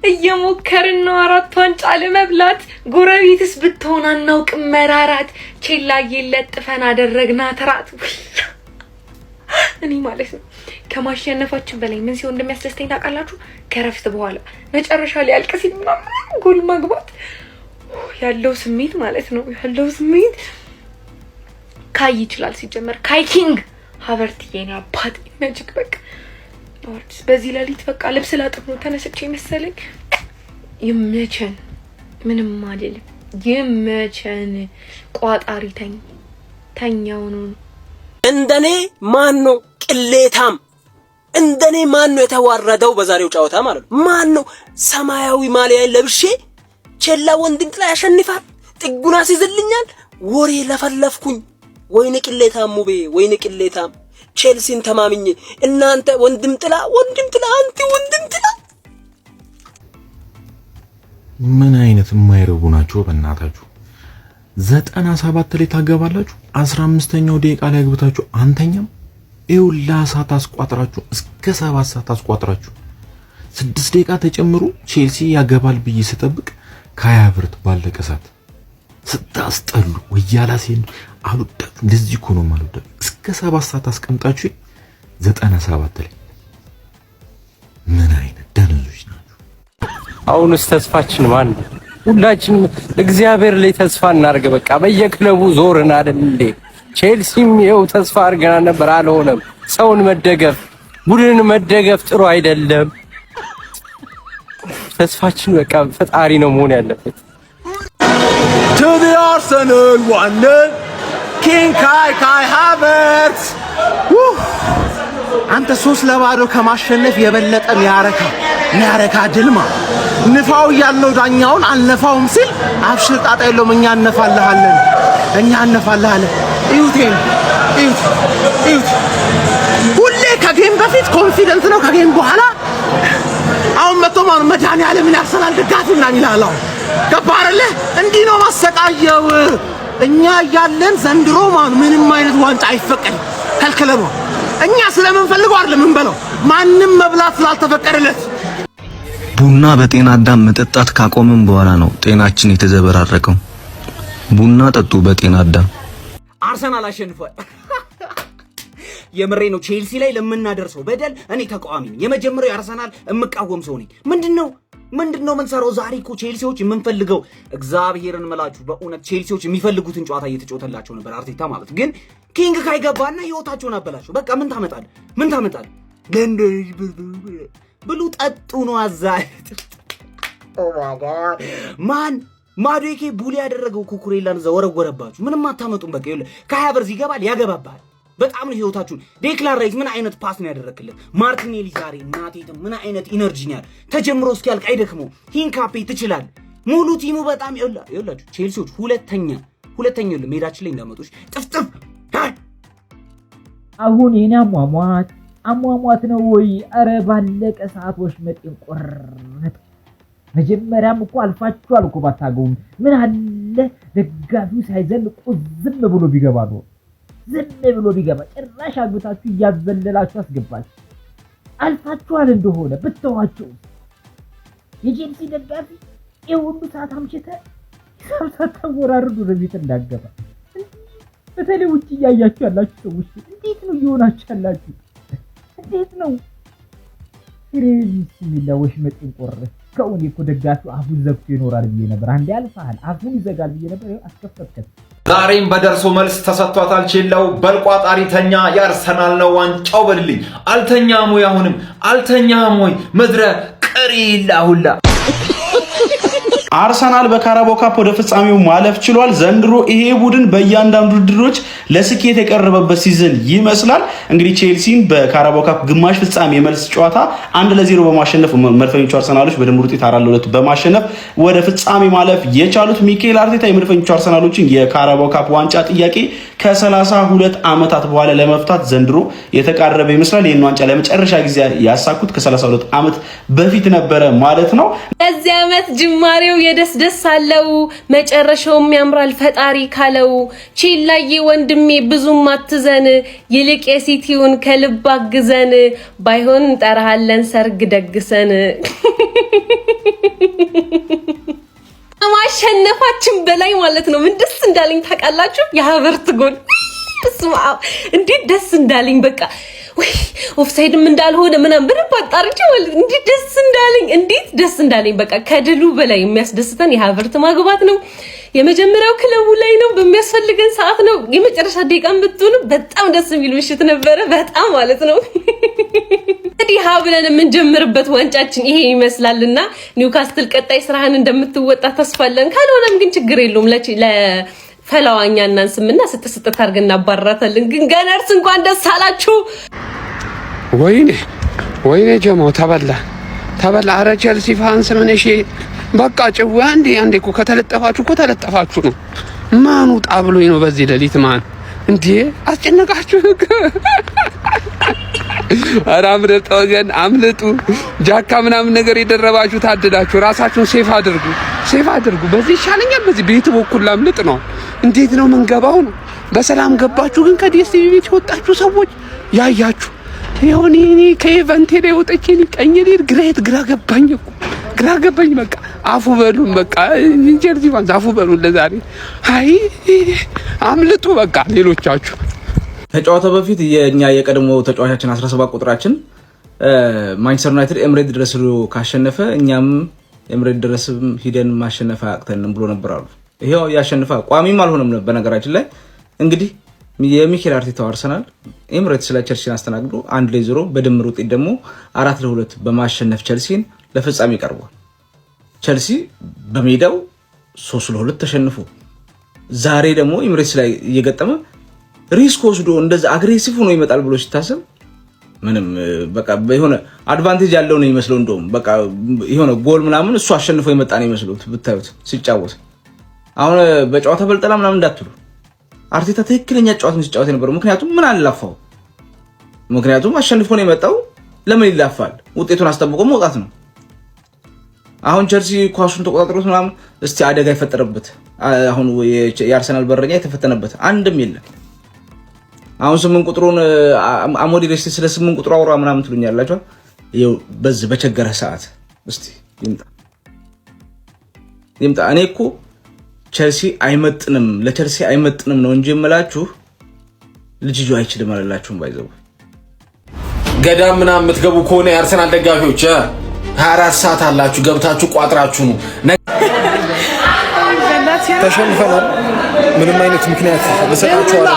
እየሞከርን ነው 4 ዋንጫ ለመብላት ጎረቤትስ ብትሆን አናውቅም መራራት ቼላዬ ለጥፈን አደረግናት ራት እኔ ማለት ነው ከማሸነፋችን በላይ ምን ሲሆን እንደሚያስደስተኝ ታውቃላችሁ ከረፍት በኋላ መጨረሻ ላይ አልቀስ ምናምን ጎል ማግባት ያለው ስሜት ማለት ነው ያለው ስሜት ካይ ይችላል ሲጀመር ካይ ኪንግ ሀቨርትዬን አባት ነጅክ በቃ ወርድስ በዚህ ሌሊት በቃ ልብስ ላጥብ ነው ተነስቼ መሰለኝ ይመቸን ምንም አይደለም ይመቸን ቋጣሪ ተኛው ነው እንደኔ ማን ነው ቅሌታም እንደኔ ማን ነው የተዋረደው በዛሬው ጨዋታ ማለት ነው ማን ነው ሰማያዊ ማሊያ ለብሼ ቼላ ወንድም ጥላ ያሸንፋል ጥጉና ሲዝልኛል ወሬ ለፈለፍኩኝ ወይኔ ቅሌታም ሙቤ ወይኔ ቅሌታም ቼልሲን ተማምኜ እናንተ ወንድም ጥላ አንተ ወንድም ጥላ ምን አይነት የማይረቡ ናቸው በእናታችሁ 97 ላይ ታገባላችሁ 15ኛው ደቂቃ ላይ አግብታችሁ አንተኛም ይውላ ሰዓት አስቋጥራችሁ እስከ 7 ሰዓት አስቋጥራችሁ 6 ደቂቃ ተጨምሩ ቼልሲ ያገባል ብዬ ስጠብቅ ካያብርት ባለቀ ሰዓት ስታስጠሉ ወያላሴን አሉዳችሁ እንደዚህ እኮ ነው ማለት እስከ 7 ሰዓት አስቀምጣችሁ 97 ላይ ምን አይነት ደነዞች ናችሁ አሁንስ ተስፋችን ማን ሁላችንም እግዚአብሔር ላይ ተስፋ እናርገ በቃ በየክለቡ ዞርን አይደል እንዴ ቼልሲም ይኸው ተስፋ አርገና ነበር አልሆነም ሰውን መደገፍ ቡድን መደገፍ ጥሩ አይደለም ተስፋችን በቃ ፈጣሪ ነው መሆን ያለበት to the Arsenal wonder King Kai Havertz አንተ 3-2 ከማሸነፍ የበለጠ ሚያረካ ድልማ ንፋው ያለው ዳኛውን አልነፋውም ሲል አብሽር ጣጣ የለውም እኛ አነፋለሃለን እዩት ሁሌ ከጌም በፊት ኮንፊደንት ነው ከጌም በኋላ አሁን መጥቶ መድኃኒዓለም ያርሰናል ደጋፊ ምናምን ይላል ገባረለ እንዲህ ነው ማሰቃየው እኛ ያለን ዘንድሮ ምንም አይነት ዋንጫ አይፈቀድም ከልከለሉ እኛ ስለምንፈልገው አይደለም እንበለው ማንንም መብላት ስላልተፈቀደለት ቡና በጤና አዳም መጠጣት ካቆመን በኋላ ነው ጤናችን የተዘበራረቀው ቡና ጠጡ በጤና አዳም አርሰናል አሸንፏል የምሬ ነው ቼልሲ ላይ ለምናደርሰው በደል እኔ ተቃዋሚ ነኝ የመጀመሪያው አርሰናል እምቃወም ሰው ነኝ ምንድነው መንሰራው ዛሬ እኮ ቼልሲዎች የምንፈልገው እግዚአብሔርን መላችሁ በእውነት ቼልሲዎች የሚፈልጉትን ጨዋታ እየተጫወተላቸው ነበር አርቴታ ማለት ግን ኪንግ ካይገባና ህይወታቸውን አበላሽው በቃ ምን ታመጣለህ ገንደይ ብሉ ጠጡ ነው አዛት ኦ ማይ ጋድ ማዶኬ ቡሊ ያደረገው ኩኩሬላን ዘወረወረባችሁ ምንም አታመጡም በቃ ይኸውልህ ካያበርዝ ይገባል ያገባባል በጣም ነው ህይወታችሁን ዴክላን ራይስ ምን አይነት ፓስ ነው ያደረክለት ማርቲኔሊ ዛሬ እናቴም ምን አይነት ኢነርጂ ነው ያለው ተጀምሮ እስኪያልቅ አይደክመው ሂንካፔ ትችላል ሙሉ ቲሙ በጣም ይኸውላችሁ ቼልሲዎች ሁለተኛ ሜዳችን ላይ እንዳመጡሽ ጥፍጥፍ አሁን የኔ አሟሟት ነው ወይ አረ ባለቀ ሰዓት ወሽመጤን ቆረጥ መጀመሪያም እኮ አልፋችኋል እኮ ባታገው ምን አለ ደጋፊው ሳይዘል ቁዝም ብሎ ቢገባ ነው ዝም ብሎ ቢገባ ጭራሽ አግብታችሁ እያዘለላችሁ አስገባችሁ አልፋችኋል እንደሆነ ብትተዋቸው የቼልሲ ደጋፊ የሁሉ ሰዓት አምሽተ ተወራርዱ ረቢት እንዳገባ በተለይ ውጪ ያያችሁ ያላችሁ ሰዎች እንዴት ነው ይሆናችሁ ያላችሁ እንዴት ነው ወሽ መጥን ቆረ ከውን እኮ ደጋፊው አፉን ዘግቶ ይኖራል ብዬ ነበር አንዴ አልፋል አፉን ይዘጋል ብዬ ነበር አስከፈትከት ዛሬም በደርሶ መልስ ተሰጥቷታል ቼላው በልቋጣሪ ተኛ ያርሰናል ነው ዋንጫው በልልኝ አልተኛም ወይ አሁንም አልተኛም ወይ ምድረ ቀሪላ ሁላ አርሰናል በካራባኦ ካፕ ወደ ፍጻሜው ማለፍ ችሏል ዘንድሮ ይሄ ቡድን በእያንዳንዱ ድሮች ለስኬት የቀረበበት ሲዝን ይመስላል እንግዲህ ቼልሲን በካራባኦ ካፕ ግማሽ ፍጻሜ የመልስ ጨዋታ 1-0 በማሸነፍ መድፈኞቹ አርሰናሎች በድምር ውጤት 4-2 በማሸነፍ ወደ ፍጻሜ ማለፍ የቻሉት ሚኬል አርቴታ የመድፈኞቹ አርሰናሎችን የካራባኦ ካፕ ዋንጫ ጥያቄ ከ32 ዓመታት በኋላ ለመፍታት ዘንድሮ የተቃረበ ይመስላል ይሄን ዋንጫ ለመጨረሻ ጊዜ ያሳኩት ከ32 ዓመት በፊት ነበረ ማለት ነው በዚህ ዓመት ጅማሬው የደስደስ አለው መጨረሻውም ያምራል ፈጣሪ ካለው ቼላዬ ወንድሜ ብዙም አትዘን ይልቅ የሲቲውን ከልብ አግዘን ባይሆን እንጠራሃለን ሰርግ ደግሰን ማሸነፋችን በላይ ማለት ነው። ምን ደስ እንዳለኝ ታውቃላችሁ? የሀበርት ጎል እንዴት ደስ እንዳለኝ በቃ ወይ ኦፍሳይድም እንዳልሆነ ምናምን ብር ባጣርጭ ማለት እንዴት ደስ እንዳለኝ በቃ ከድሉ በላይ የሚያስደስተን የሀበርት ማግባት ነው። የመጀመሪያው ክለቡ ላይ ነው፣ በሚያስፈልገን ሰዓት ነው። የመጨረሻ ደቂቃን ብትሆን በጣም ደስ የሚል ምሽት ነበረ፣ በጣም ማለት ነው። እንግዲህ ሀብለን የምንጀምርበት ዋንጫችን ይሄ ይመስላልና ኒውካስትል ቀጣይ ስራህን እንደምትወጣ ተስፋለን። ካልሆነም ግን ችግር የለውም ፈላዋኛ እናንስምና ስጥስጥ አድርገን እናባራታለን። ግን ገነርስ እንኳን ደስ አላችሁ። ወይኔ ጀማው ተበላ። አረ ቼልሲ ፋንስ ምን እሺ በቃ ጭው አንዴ እኮ ከተለጠፋችሁ ነው። ማኑ ጣብሎኝ ነው በዚህ ሌሊት ማን እንዴ አስጨነቃችሁ። አረ አምልጡ። ጃካ ምናምን ነገር የደረባችሁ ታድዳችሁ ራሳችሁን ሴፍ አድርጉ። በዚህ ይሻለኛል። በዚህ ቤት በኩል ላምልጥ ነው። እንዴት ነው መንገባው ነው? በሰላም ገባችሁ። ግን ከዲኤስቲቪ ቤት የወጣችሁ ሰዎች ያያችሁ ይሁን እኔ ከኢቨንቴ ላይ ወጥቼ ቀኝ ልሂድ ግራ ገባኝ። በቃ አፉ በሉን። በቃ ቼልሲ ፋንስ አፉ በሉን ለዛሬ። አይ አምልጡ በቃ ሌሎቻችሁ። ከጨዋታው በፊት የኛ የቀድሞ ተጫዋቻችን 17 ቁጥራችን ማንቸስተር ዩናይትድ ኤምሬት ድረስ ካሸነፈ እኛም ኤምሬት ድረስም ሂደን ማሸነፍ አያቅተንም ብሎ ነበር አሉ። ይሄው ያሸንፋ ቋሚም አልሆነም ነበር። በነገራችን ላይ እንግዲህ የሚኬል አርቴታው አርሰናል ኤምሬትስ ላይ ቸልሲን አስተናግዶ 1-0 በድምር ውጤት ደግሞ 4-2 በማሸነፍ ቸልሲን ለፍጻሜ ቀርቧል። ቸልሲ በሜዳው 3-2 ተሸንፎ ዛሬ ደግሞ ኤምሬትስ ላይ እየገጠመ ሪስክ ወስዶ እንደዛ አግሬሲቭ ሆኖ ይመጣል ብሎ ሲታሰብ ምንም በቃ የሆነ አድቫንቴጅ ያለው ነው የሚመስለው። እንደውም በቃ የሆነ ጎል ምናምን እሱ አሸንፎ የመጣ ነው የሚመስለው ብታዩት ሲጫወት። አሁን በጨዋታ በልጠላ ምናምን እንዳትሉ አርቴታ ትክክለኛ ጨዋታ ሲጫወት ነበር። ምክንያቱም ምን አላፋው? ምክንያቱም አሸንፎ ነው የመጣው። ለምን ይላፋል? ውጤቱን አስጠብቆ መውጣት ነው። አሁን ቸልሲ ኳሱን ተቆጣጥሮት ምናምን እስቲ አደጋ የፈጠረበት አሁን የአርሰናል በረኛ የተፈተነበት አንድም የለም። አሁን 8 ቁጥሩን አሞዲ ሬስት ስለ 8 ቁጥሩ አውራ ምናምን ትሉኛላችሁ። ይኸው በዚህ በቸገረ ሰዓት እስቲ ይምጣ። እኔ እኮ ቸልሲ አይመጥንም ለቸልሲ አይመጥንም ነው እንጂ የምላችሁ ልጅዩ አይችልም አላላችሁም። ባይዘው ገዳም ምናምን የምትገቡ ከሆነ የአርሰናል ደጋፊዎች 24 ሰዓት አላችሁ፣ ገብታችሁ ቋጥራችሁ ነው። ተሸንፈናል። ምንም አይነት ምክንያት በሰጣችሁ አይደለም።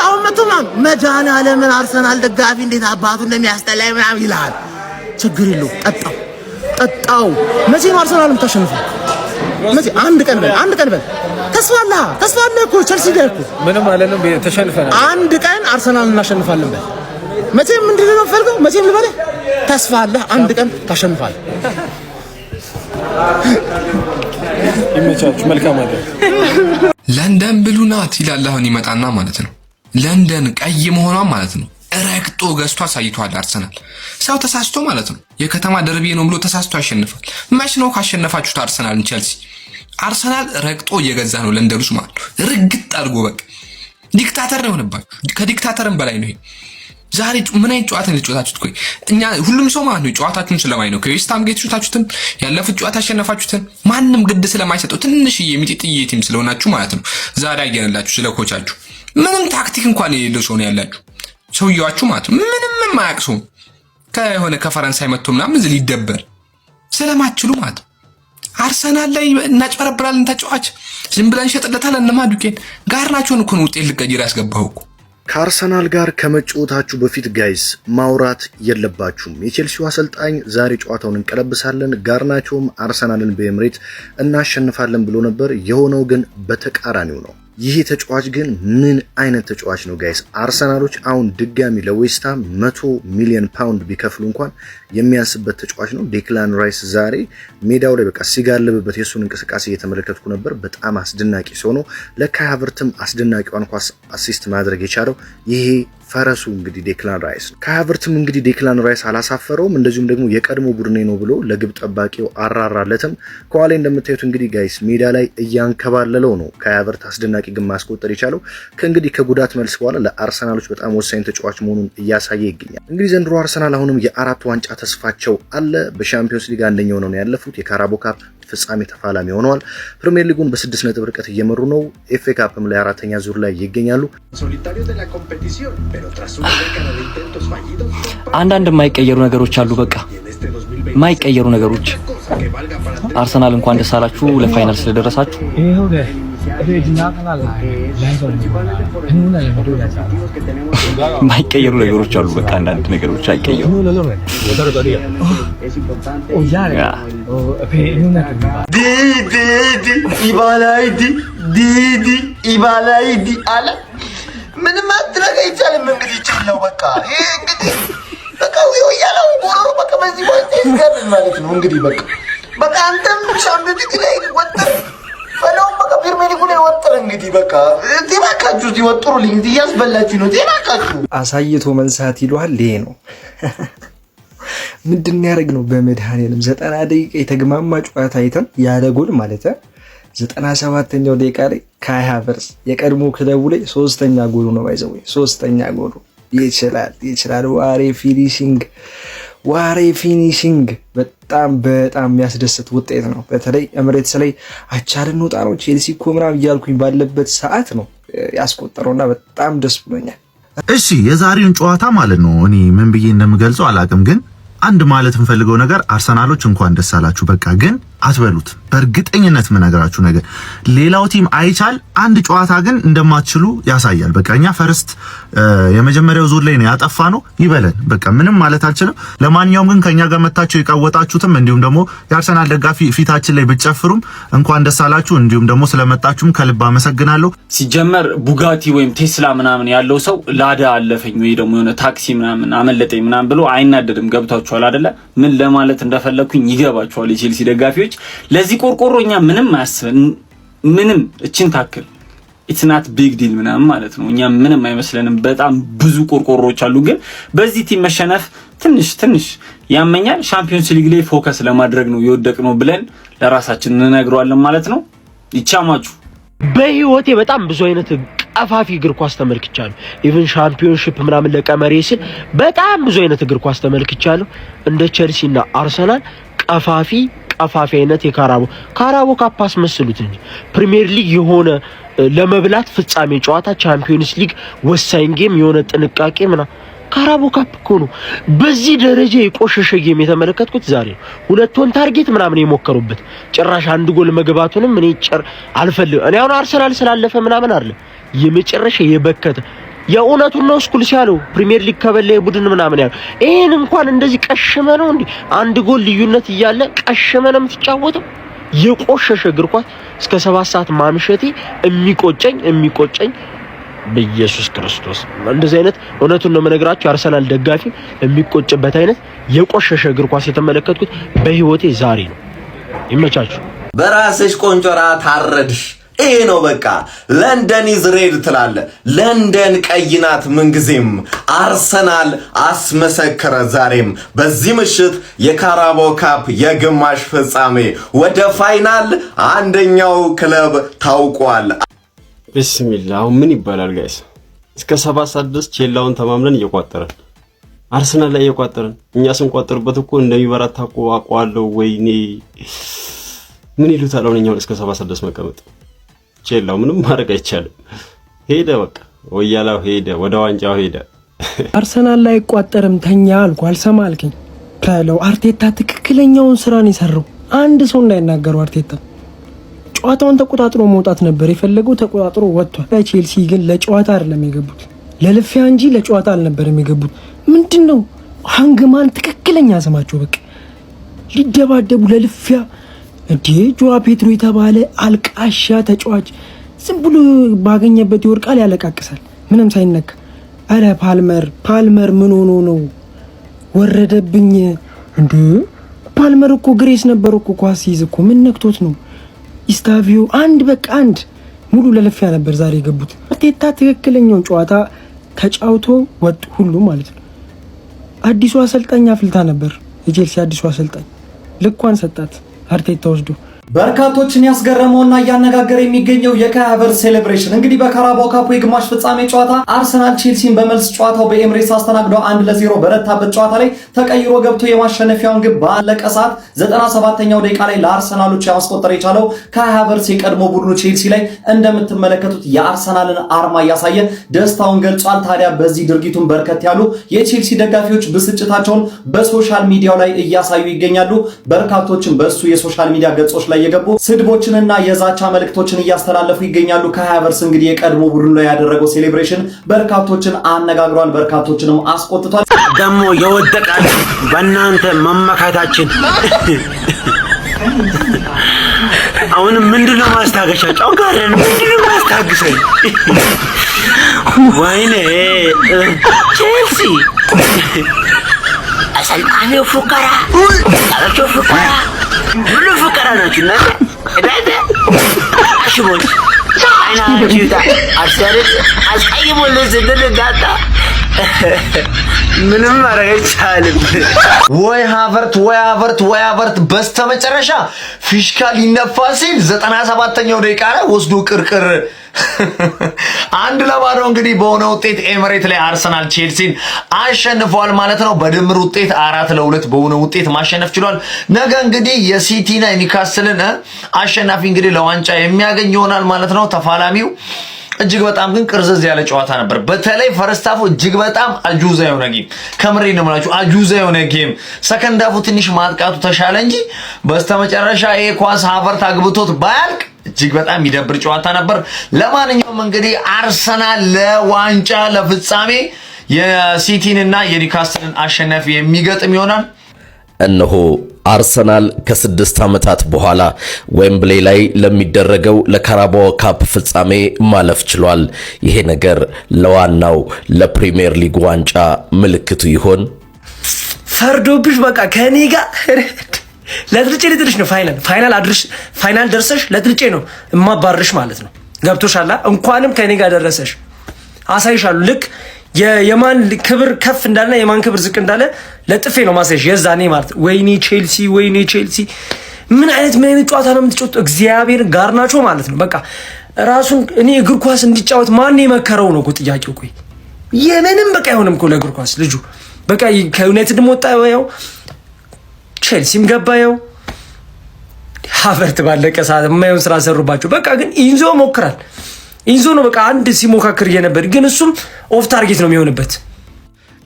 አሁን መቶማም መድኃኒዓለምን አርሰናል ደጋፊ እንዴት አባቱ እንደሚያስጠላኝ ምናምን ይላል። ችግር የለውም ጠጣው። መቼ ነው አርሰናል የምታሸንፈው? መቼ? አንድ ቀን በል ተስፋ አለ እኮ ቸልሲ ላይ እኮ ምንም አለንም። ተሸንፈናል። አንድ ቀን አርሰናል እናሸንፋለን በል። መቼም ምንድነው ነው ፈልገው? መቼም ልበለ ተስፋ አለ። አንድ ቀን ታሸንፋለህ። ይመቻችሁ። መልካም አይደል? ለንደን ብሉ ናት ይላል። አሁን ይመጣና ማለት ነው ለንደን ቀይ መሆኗን ማለት ነው ረግጦ ገዝቶ አሳይቷል። አርሰናል ሰው ተሳስቶ ማለት ነው የከተማ ደርቢ ነው ብሎ ተሳስቶ ያሸንፋል። መች ነው ካሸነፋችሁት አርሰናልን ቸልሲ? አርሰናል ረግጦ እየገዛ ነው ለንደን ውስጥ ማለት ነው። ርግጥ አድርጎ በቃ ዲክታተር ነው ሆነባችሁ። ከዲክታተርም በላይ ነው ይሄ። ዛሬ ምን አይነት ጨዋታ ነው የጨዋታችሁት? ቆይ እኛ ሁሉም ሰው ማለት ነው ጨዋታችሁን ስለማይ ነው ከዌስትሃም ጋር የተጫወታችሁትን ያለፉት ጨዋታ ያሸነፋችሁትን ማንም ግድ ስለማይሰጠው ትንሽዬ የሚጥጥዬ ቲም ስለሆናችሁ ማለት ነው ዛሬ አየንላችሁ። ስለ ኮቻችሁ ምንም ታክቲክ እንኳን የሌለው ሰው ነው ያላችሁ። ሰውየዋችሁ ማለት ነው ምንም የማያውቅ ሰው ከሆነ ከፈረንሳይ መጥቶ ምናምን እዚህ ሊደበር ስለማትችሉ ማለት ነው። አርሰናል ላይ እናጭበረብራለን ተጫዋች ዝም ብለን እንሸጥለታለን። እነማዱቄን ጋር ናቸውን እኮ ነው ውጤት ልቀይር ያስገባው እኮ። ከአርሰናል ጋር ከመጫወታችሁ በፊት ጋይስ ማውራት የለባችሁም። የቼልሲው አሰልጣኝ ዛሬ ጨዋታውን እንቀለብሳለን፣ ጋርናቾም አርሰናልን በኤምሬት እናሸንፋለን ብሎ ነበር። የሆነው ግን በተቃራኒው ነው። ይህ ተጫዋች ግን ምን አይነት ተጫዋች ነው ጋይስ? አርሰናሎች አሁን ድጋሚ ለዌስትሃም 100 ሚሊዮን ፓውንድ ቢከፍሉ እንኳን የሚያንስበት ተጫዋች ነው። ዴክላን ራይስ ዛሬ ሜዳው ላይ በቃ ሲጋልብበት የሱን እንቅስቃሴ እየተመለከትኩ ነበር። በጣም አስደናቂ ሰው ነው። ለካይ ሃቨርትም አስደናቂዋን ኳስ አሲስት ማድረግ የቻለው ይሄ ፈረሱ እንግዲህ ዴክላን ራይስ ነው። ከሀቨርትም እንግዲህ ዴክላን ራይስ አላሳፈረውም። እንደዚሁም ደግሞ የቀድሞ ቡድኔ ነው ብሎ ለግብ ጠባቂው አራራለትም። ከኋላ እንደምታዩት እንግዲህ ጋይስ ሜዳ ላይ እያንከባለለው ነው ከሀቨርት አስደናቂ ግብ ማስቆጠር የቻለው ከእንግዲህ ከጉዳት መልስ በኋላ ለአርሰናሎች በጣም ወሳኝ ተጫዋች መሆኑን እያሳየ ይገኛል። እንግዲህ ዘንድሮ አርሰናል አሁንም የ4 ዋንጫ ተስፋቸው አለ። በሻምፒዮንስ ሊግ አንደኛው ነው ያለፉት። የካራቦ ካፕ ፍጻሜ ተፋላሚ ሆነዋል። ፕሪሚየር ሊጉን በ6 ነጥብ ርቀት እየመሩ ነው። ኤፍኤ ካፕም ላይ 4ኛ ዙር ላይ ይገኛሉ። አንዳንድ የማይቀየሩ ነገሮች አሉ። በቃ የማይቀየሩ ነገሮች። አርሰናል እንኳን ደስ አላችሁ ለፋይናል ስለደረሳችሁ። የማይቀየሩ ነገሮች አሉ። በቃ አንዳንድ ነገሮች አይቀየሩ። ኢባላይዲ አለ ምንም ማድረግ አይቻልም። እንግዲህ ይችላል በቃ ይሄ እንግዲህ በቃ ያለው ጎሮ በቃ በዚህ ወጥ ይስጋል ማለት ነው። እንግዲህ በቃ አንተም ቻምፒዮንስ ሊግ ላይ ወጥተህ ፈለው በቃ ፕሪሚየር ሊግ ላይ ወጥተህ እንግዲህ በቃ ዲባካችሁ ሲወጥሩልኝ እያስበላችሁ ነው። ዲባካችሁ አሳይቶ መንሳት ይሏል። ይሄ ነው ምንድን ያደርግ ነው። በመድኃኔዓለም 90 ደቂቃ የተግማማ ጨዋታ አይተን ያለ ጎል ማለት 97ኛው ደቂቃ ላይ ካይ ሃቨርትዝ የቀድሞ ክለቡ ላይ 3ኛ ጎሉ ነው ባይዘው 3ኛ ጎሉ ይችላል። ዋሬ ፊኒሺንግ በጣም የሚያስደስት ውጤት ነው። በተለይ ኤምሬትስ ላይ አቻልን ወጣ ነው ቼልሲ እኮ ምናምን እያልኩኝ ባለበት ሰዓት ነው ያስቆጠረውና በጣም ደስ ብሎኛል። እሺ የዛሬውን ጨዋታ ማለት ነው እኔ ምን ብዬ እንደምገልጸው አላውቅም፣ ግን አንድ ማለት እንፈልገው ነገር አርሰናሎች እንኳን ደስ አላችሁ። በቃ ግን አትበሉት። በእርግጠኝነት የምነግራችሁ ነገር ሌላው ቲም አይቻል አንድ ጨዋታ ግን እንደማትችሉ ያሳያል። በቃ እኛ ፈርስት የመጀመሪያው ዙር ላይ ነው ያጠፋ ነው ይበለን። በቃ ምንም ማለት አልችልም። ለማንኛውም ግን ከኛ ጋር መታችሁ የቃወጣችሁትም እንዲሁም ደግሞ የአርሰናል ደጋፊ ፊታችን ላይ ብትጨፍሩም እንኳን ደስ አላችሁ። እንዲሁም ደግሞ ስለመጣችሁም ከልብ አመሰግናለሁ። ሲጀመር ቡጋቲ ወይም ቴስላ ምናምን ያለው ሰው ላዳ አለፈኝ ወይ ደግሞ የሆነ ታክሲ ምናምን አመለጠኝ ምናምን ብሎ አይናደድም። ገብታችኋል አይደለ? ምን ለማለት እንደፈለኩኝ ይገባችኋል የቼልሲ ደጋፊዎች። ለዚህ ቆርቆሮኛ ምንም አያስብን ምንም እቺን ታክል ኢትስ ናት ቢግ ዲል ምናምን ማለት ነው። እኛ ምንም አይመስለንም። በጣም ብዙ ቆርቆሮዎች አሉ። ግን በዚህ ቲም መሸነፍ ትንሽ ያመኛል። ሻምፒዮንስ ሊግ ላይ ፎከስ ለማድረግ ነው የወደቅነው ብለን ለራሳችን እንነግረዋለን ማለት ነው። ይቻማችሁ። በህይወቴ በጣም ብዙ አይነት ቀፋፊ እግር ኳስ ተመልክቻለሁ። ኢቭን ሻምፒዮንሺፕ ምናምን ለቀመሬ ሲል በጣም ብዙ አይነት እግር ኳስ ተመልክቻለሁ። እንደ ቼልሲና አርሰናል ቀፋፊ አይነት የካራቦ ካፕ አስመስሉት እንጂ ፕሪሚየር ሊግ የሆነ ለመብላት ፍጻሜ ጨዋታ፣ ቻምፒዮንስ ሊግ ወሳኝ ጌም የሆነ ጥንቃቄ ምናምን ካራቦ ካፕ እኮ ነው። በዚህ ደረጃ የቆሸሸ ጌም የተመለከትኩት ዛሬ ነው። 2 ኦን ታርጌት ምናምን የሞከሩበት ጭራሽ አንድ ጎል መግባቱንም እኔ አልፈልግም። እኔ አሁን አርሰናል ስላለፈ ምናምን አይደለም የመጨረሻ የበከተ የእውነቱን ነው ስኩል ሲያለው ፕሪሚየር ሊግ ከበለ ቡድን ምናምን ያለው ይሄን እንኳን እንደዚህ ቀሽመ ነው እንዴ አንድ ጎል ልዩነት እያለ ቀሽመ ነው የምትጫወተው። የቆሸሸ እግር ኳስ እስከ 7 ሰዓት ማምሸቴ የሚቆጨኝ በኢየሱስ ክርስቶስ እንደዚህ አይነት እውነቱን ነው መነግራችሁ። አርሰናል ደጋፊ የሚቆጭበት አይነት የቆሸሸ እግር ኳስ የተመለከትኩት በህይወቴ ዛሬ ነው። ይመቻችሁ። በራስሽ ቆንጆራ ታረድሽ። ይሄ ነው በቃ። ለንደን ኢዝ ሬድ ትላለ። ለንደን ቀይናት ምንጊዜም። አርሰናል አስመሰከረ ዛሬም። በዚህ ምሽት የካራባኦ ካፕ የግማሽ ፍጻሜ ወደ ፋይናል አንደኛው ክለብ ታውቋል። ቢስሚላህ። አሁን ምን ይባላል ጋይስ? እስከ 7 ሰዓት ድረስ ቼላውን ተማምነን እየቋጠረን አርሰናል ላይ እየቋጠረን እኛ ስንቋጠርበት እኮ እንደሚበረታ አውቀዋለሁ። ወይኔ ምን ይሉታል አሁን እኛውን እስከ 7 ሰዓት ድረስ መቀመጥ። ቼላው ምንም ማድረግ አይቻልም። ሄደ በቃ ወያላው ሄደ፣ ወደ ዋንጫው ሄደ። አርሰናል ላይ አይቋጠርም ተኛ አልኩ። አልሰማ አልከኝ ካለው አርቴታ ትክክለኛውን ስራ ነው የሰራው። አንድ ሰው እንዳይናገረው አርቴታ ጨዋታውን ተቆጣጥሮ መውጣት ነበር የፈለገው፣ ተቆጣጥሮ ወጥቷል። ቼልሲ ግን ለጨዋታ አይደለም የገቡት፣ ለልፊያ እንጂ ለጨዋታ አልነበረም የገቡት። ምንድነው ሃንግማን ትክክለኛ ስማቸው በቃ ሊደባደቡ ለልፊያ እንዴ። ጆዋ ፔድሮ የተባለ አልቃሻ ተጫዋች ዝም ብሎ ባገኘበት ይወርቃል፣ ያለቃቅሳል ምንም ሳይነካ። አረ ፓልመር ምን ሆኖ ነው ወረደብኝ እንዴ? ፓልመር እኮ ግሬስ ነበር እኮ ኳስ ይዝ እኮ ምን ነክቶት ነው? ኢስታቪዮ አንድ ሙሉ ለልፊያ ነበር ዛሬ የገቡት። አርቴታ ትክክለኛውን ጨዋታ ተጫውቶ ወጥ ሁሉ ማለት ነው። አዲሱ አሰልጣኝ አፍልታ ነበር። የቼልሲ አዲሱ አሰልጣኝ ልኳን ሰጣት አርቴታ ወስዶ። በርካቶችን ያስገረመውና እያነጋገረ የሚገኘው የካይ ሃቨርትዝ ሴሌብሬሽን እንግዲህ በካራባኦ ካፕ የግማሽ ፍጻሜ ጨዋታ አርሰናል ቼልሲን በመልስ ጨዋታው በኤምሬትስ አስተናግዶ 1-0 በረታበት ጨዋታ ላይ ተቀይሮ ገብቶ የማሸነፊያውን ግብ ባለቀ ሰዓት 97ኛው ደቂቃ ላይ ለአርሰናሎች ያስቆጠር የቻለው ካይ ሃቨርትዝ የቀድሞ ቡድኑ ቼልሲ ላይ እንደምትመለከቱት የአርሰናልን አርማ እያሳየ ደስታውን ገልጿል። ታዲያ በዚህ ድርጊቱን በርከት ያሉ የቼልሲ ደጋፊዎች ብስጭታቸውን በሶሻል ሚዲያው ላይ እያሳዩ ይገኛሉ። በርካቶችን በሱ የሶሻል ሚዲያ ገጾች ላይ የገቡ ስድቦችንና የዛቻ መልእክቶችን እያስተላለፉ ይገኛሉ። ካይ ሃቨርትዝ እንግዲህ የቀድሞ ቡድኑ ላይ ያደረገው ሴሌብሬሽን በርካቶችን አነጋግሯል፣ በርካቶችንም አስቆጥቷል። ደግሞ የወደቃችሁ በእናንተ መመካታችን አሁንም ምንድነው ማስታገሻ ጫውጋረን ምንድነው ማስታገሰኝ? ወይኔ ቼልሲ አሰልጣኙ ፉከራ ያላቸው ፉከራ ሁሉ ፉከራ ናችሁ እናንተ አሽቦች አይናችሁ ይታ አርሰናል አስቀይሞልን ስንል እንዳጣ ምንም ማድረግ አይቻልም። ወይ ሃቨርትዝ በስተመጨረሻ ፊሽካ ሊነፋ ሲል 97ኛው ደቂቃ ላይ ወስዶ ቅርቅር 1-0 እንግዲህ በሆነ ውጤት ኤምሬት ላይ አርሰናል ቼልሲን አሸንፏል ማለት ነው። በድምር ውጤት 4-2 በሆነ ውጤት ማሸነፍ ችሏል። ነገ እንግዲህ የሲቲና የኒውካስልን አሸናፊ እንግዲህ ለዋንጫ የሚያገኝ ይሆናል ማለት ነው። ተፋላሚው እጅግ በጣም ግን ቅርዝዝ ያለ ጨዋታ ነበር። በተለይ ፈርስት ሃፉ እጅግ በጣም አጁዛ የሆነ ጌም ከምሬ ነው የምላችሁ፣ አጁዛ የሆነ ጌም። ሰከንድ ሃፉ ትንሽ ማጥቃቱ ተሻለ እንጂ በስተመጨረሻ ይሄ ኳስ ሃቨርትዝ አግብቶት ባያልቅ እጅግ በጣም የሚደብር ጨዋታ ነበር። ለማንኛውም እንግዲህ አርሰናል ለዋንጫ ለፍጻሜ የሲቲንና የኒውካስልን አሸናፊ የሚገጥም ይሆናል። እነሆ አርሰናል ከ6 ዓመታት በኋላ ዌምብሌ ላይ ለሚደረገው ለካራባኦ ካፕ ፍጻሜ ማለፍ ችሏል። ይሄ ነገር ለዋናው ለፕሪሚየር ሊግ ዋንጫ ምልክቱ ይሆን? ፈርዶብሽ በቃ ከኔ ጋር ለትልጬ ልጥልሽ ነው። ፋይናል ደርሰሽ ለትልጬ ነው እማባርሽ ማለት ነው። ገብቶሻላ? እንኳንም ከኔ ጋር ደረሰሽ አሳይሻለሁ። ልክ የማን ክብር ከፍ እንዳለና የማን ክብር ዝቅ እንዳለ ለጥፌ ነው ማሳይሽ የዛኔ ማለት። ወይኔ ቼልሲ ምን አይነት ጨዋታ ነው የምትጫወቱት? እግዚአብሔር ጋርናቾ ማለት ነው። በቃ ራሱን እኔ እግር ኳስ እንዲጫወት ማን የመከረው ነው እኮ ጥያቄው። ቆይ የምንም በቃ አይሆንም እኮ ለእግር ኳስ ልጁ በቃ ከዩናይትድ ወጣ፣ ያው ቼልሲም ገባ፣ ያው ሃቨርትዝ ባለቀ ሰዓት የማይሆን ስራ ሰሩባቸው። በቃ ግን ኢንዞ ሞክራል። ኢንዞ ነው በቃ አንድ ሲሞካክር የነበር ግን እሱም ኦፍ ታርጌት ነው የሚሆንበት።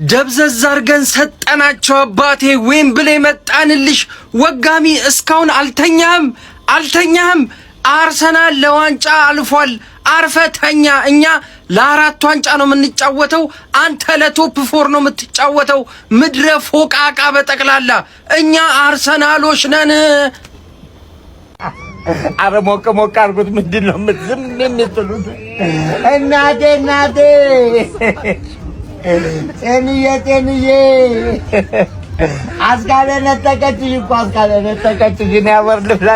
ደብዘዝ አርገን ሰጠናቸው አባቴ። ዌምብሌ መጣንልሽ ወጋሚ። እስካሁን አልተኛም። አርሰናል ለዋንጫ አልፏል። አርፈተኛ። እኛ ለ4 ዋንጫ ነው የምንጫወተው፣ አንተ ለቶፕ 4 ነው የምትጫወተው። ምድረ ፎቃቃ በጠቅላላ እኛ አርሰናሎች ነን። አረ ሞቅ አድርጉት። ምንድን ነው ዝም የምትሉት? እናቴ ጤንዬ አስካለ ነጠቀችሽ እኮ እኔ አበር ልብላ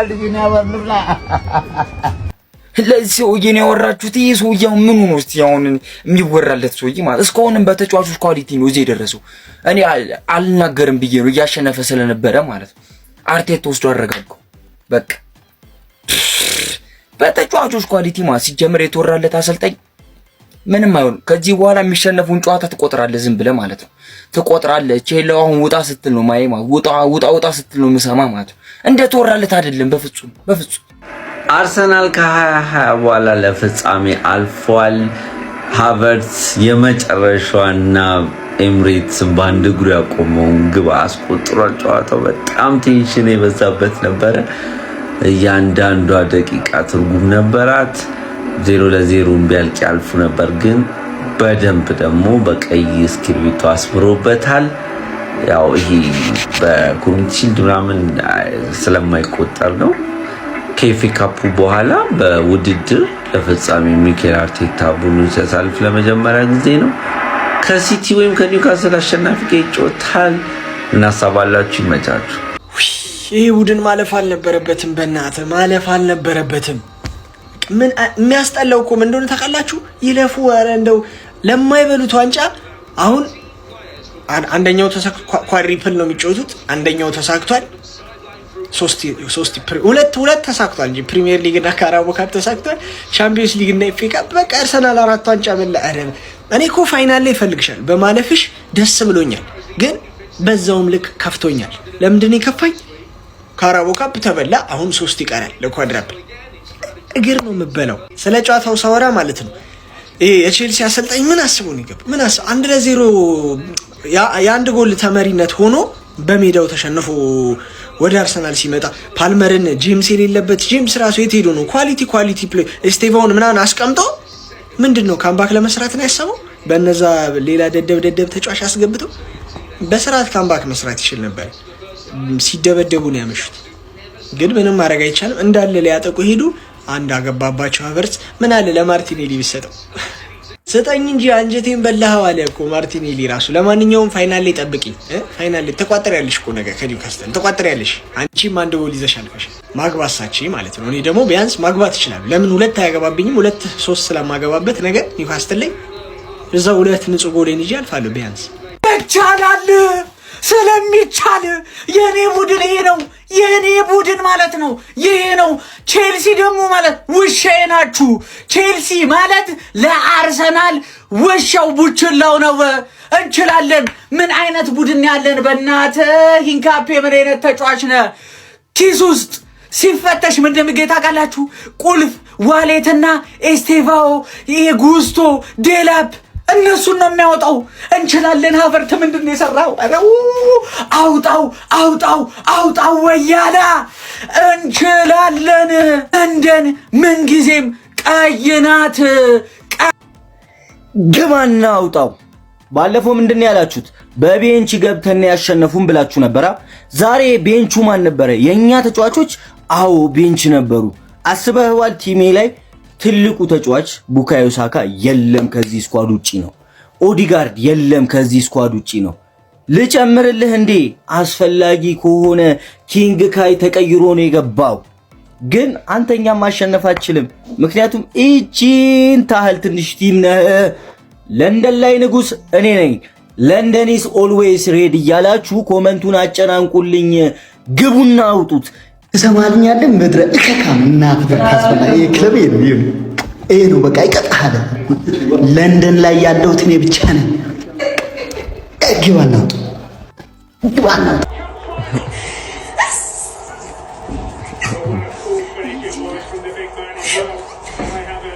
ለዚህ ሰውዬ ነው ያወራችሁት? ይሄ ሰውዬው ምኑ ነው እስቲ አሁን የሚወራለት ሰውዬ ማለት? እስካሁንም በተጫዋቾች ኳሊቲ ነው እዚህ የደረሰው። እኔ አልናገርም ብዬ ነው እያሸነፈ ስለነበረ ማለት ነው። አርቴታ ወስዶ አረጋጋው በቃ በተጫዋቾች ኳሊቲ ማለት ሲጀምር የተወራለት አሰልጣኝ ምንም አይሆን። ከዚህ በኋላ የሚሸነፉን ጨዋታ ትቆጥራለህ፣ ዝም ብለህ ማለት ነው ትቆጥራለህ። ቼላው አሁን ውጣ ስትል ነው ማይ ማለት ውጣ ስትል ነው የምሰማ ማለት ነው። እንደተወራለት አይደለም በፍጹም። አርሰናል ከ2020 በኋላ ለፍጻሜ አልፏል። ሃቨርትዝ የመጨረሻዋና ኤምሬትስ ባንድ እግሩ ያቆመውን ግብ አስቆጥሯል። ጨዋታው በጣም ቴንሽን የበዛበት ነበረ። እያንዳንዷ ደቂቃ ትርጉም ነበራት። 0-0 ቢያልቅ ያልፉ ነበር፣ ግን በደንብ ደግሞ በቀይ እስክሪብቶ አስምሮበታል። ያው ይሄ በኮሚኒቲ ሺልድ ምናምን ስለማይቆጠር ነው። ከኤፍኤ ካፑ በኋላ በውድድር ለፍጻሜ ሚኬል አርቴታ ቡድኑን ሲያሳልፍ ለመጀመሪያ ጊዜ ነው። ከሲቲ ወይም ከኒውካስል አሸናፊ ጋር ይጫወታል። እናሳባላችሁ። ይመቻችሁ። ይሄ ቡድን ማለፍ አልነበረበትም። በእናትህ ማለፍ አልነበረበትም። ምን የሚያስጠላው እኮ ምን እንደሆነ ታውቃላችሁ? ይለፉ። ኧረ እንደው ለማይበሉት ዋንጫ አሁን አንደኛው ኳድሪፕል ነው የሚጫወቱት። አንደኛው ተሳክቷል። ሁለት ተሳክቷል እንጂ ፕሪሚየር ሊግ እና ካራቦ ካፕ ተሳክቷል። ቻምፒየንስ ሊግ እና ኤፍ ኤ ካፕ በቃ አርሰናል 4 ዋንጫ በላ። እኔ እኮ ፋይናል ላይ ፈልግሻል በማለፍሽ ደስ ብሎኛል፣ ግን በዛውም ልክ ከፍቶኛል። ለምንድን የከፋኝ? ካራቦ ካፕ ተበላ፣ አሁን 3 ይቀራል ለኳድራፕል። እግር ነው የምበላው። ስለ ጨዋታው ሳወራ ማለት ነው የቼልሲ አሰልጣኝ ምን አስቦ ነው ይገባ? ምን አስቦ 1-0 የአንድ ጎል ተመሪነት ሆኖ በሜዳው ተሸንፎ ወደ አርሰናል ሲመጣ ፓልመርን ጄምስ የሌለበት ጄምስ ራሱ የት ሄዶ ነው ኳሊቲ ፕሌይ ስቴቫውን ምናምን አስቀምጦ ምንድነው ካምባክ ለመስራት ነው ያሰበው? በነዛ ሌላ ደደብ ተጫዋች አስገብተው በስርዓት ካምባክ መስራት ይችል ነበር። ሲደበደቡ ነው ያመሹት። ግን ምንም ማድረግ አይቻልም። እንዳለ ሊያጠቁ ሄዱ። አንድ አገባባቸው ሀቨርትዝ። ምን አለ ለማርቲኔሊ ቢሰጠው ስጠኝ እንጂ አንጀቴን በላኸው አለ እኮ ማርቲኔሊ ራሱ። ለማንኛውም ፋይናል ላይ ጠብቂኝ። ፋይናል ላይ ተቋጥሪያለሽ እኮ ነገር ከኒውካስትል ተቋጥሪያለሽ። አንቺም አንድ ጎል ይዘሽ አልፈሽ ማግባት ሳቺ ማለት ነው። እኔ ደግሞ ቢያንስ ማግባት ይችላል። ለምን 2 አያገባብኝም? 2-3 ስለማገባበት ነገር ኒውካስትል ላይ እዛው 2 ንጹህ ጎልን ይዤ አልፋለሁ ቢያንስ። ይቻላል ስለሚቻል የኔ ቡድን ይሄ ነው። የኔ ቡድን ማለት ነው ይሄ ነው። ቼልሲ ደግሞ ማለት ውሻዬ ናችሁ። ቼልሲ ማለት ለአርሰናል ውሻው ቡችላው ነው። እንችላለን። ምን አይነት ቡድን ያለን? በእናትህ ሂንካፔ ምን አይነት ተጫዋች ነህ? ኪስ ውስጥ ሲፈተሽ ምን እንደሚገኝ ታውቃላችሁ? ቁልፍ፣ ዋሌትና ኤስቴቫኦ፣ ይሄ ጉስቶ፣ ዴላፕ እነሱን ነው የሚያወጣው። እንችላለን። ሀቨርት ምንድን ነው የሰራው? አውጣው ወያላ። እንችላለን። እንደን ምንጊዜም ቀይናት። ግባና አውጣው። ባለፈው ምንድን ነው ያላችሁት? በቤንች ገብተን ያሸነፉን ብላችሁ ነበራ። ዛሬ ቤንቹ ማን ነበረ? የኛ ተጫዋቾች አዎ ቤንች ነበሩ። አስበህዋል? ቲሜ ላይ ትልቁ ተጫዋች ቡካዮ ሳካ የለም ከዚህ ስኳድ ውጪ ነው። ኦዲጋርድ የለም ከዚህ ስኳድ ውጪ ነው። ልጨምርልህ እንዴ? አስፈላጊ ከሆነ ኪንግ ካይ ተቀይሮ ነው የገባው። ግን አንተኛ ማሸነፍ አትችልም። ምክንያቱም እቺን ታህል ትንሽ ቲም ነህ። ለንደን ላይ ንጉስ እኔ ነኝ። ለንደን ኢዝ ኦልዌይስ ሬድ እያላችሁ ኮመንቱን አጨናንቁልኝ። ግቡና አውጡት። ትሰማልኛለህ? ምድረ እከካም እናት በካስፈላ የክለብ ይሄ ነው በቃ ይቀጣሃል። ለንደን ላይ ያለሁት እኔ ብቻ ነኝ። ግባና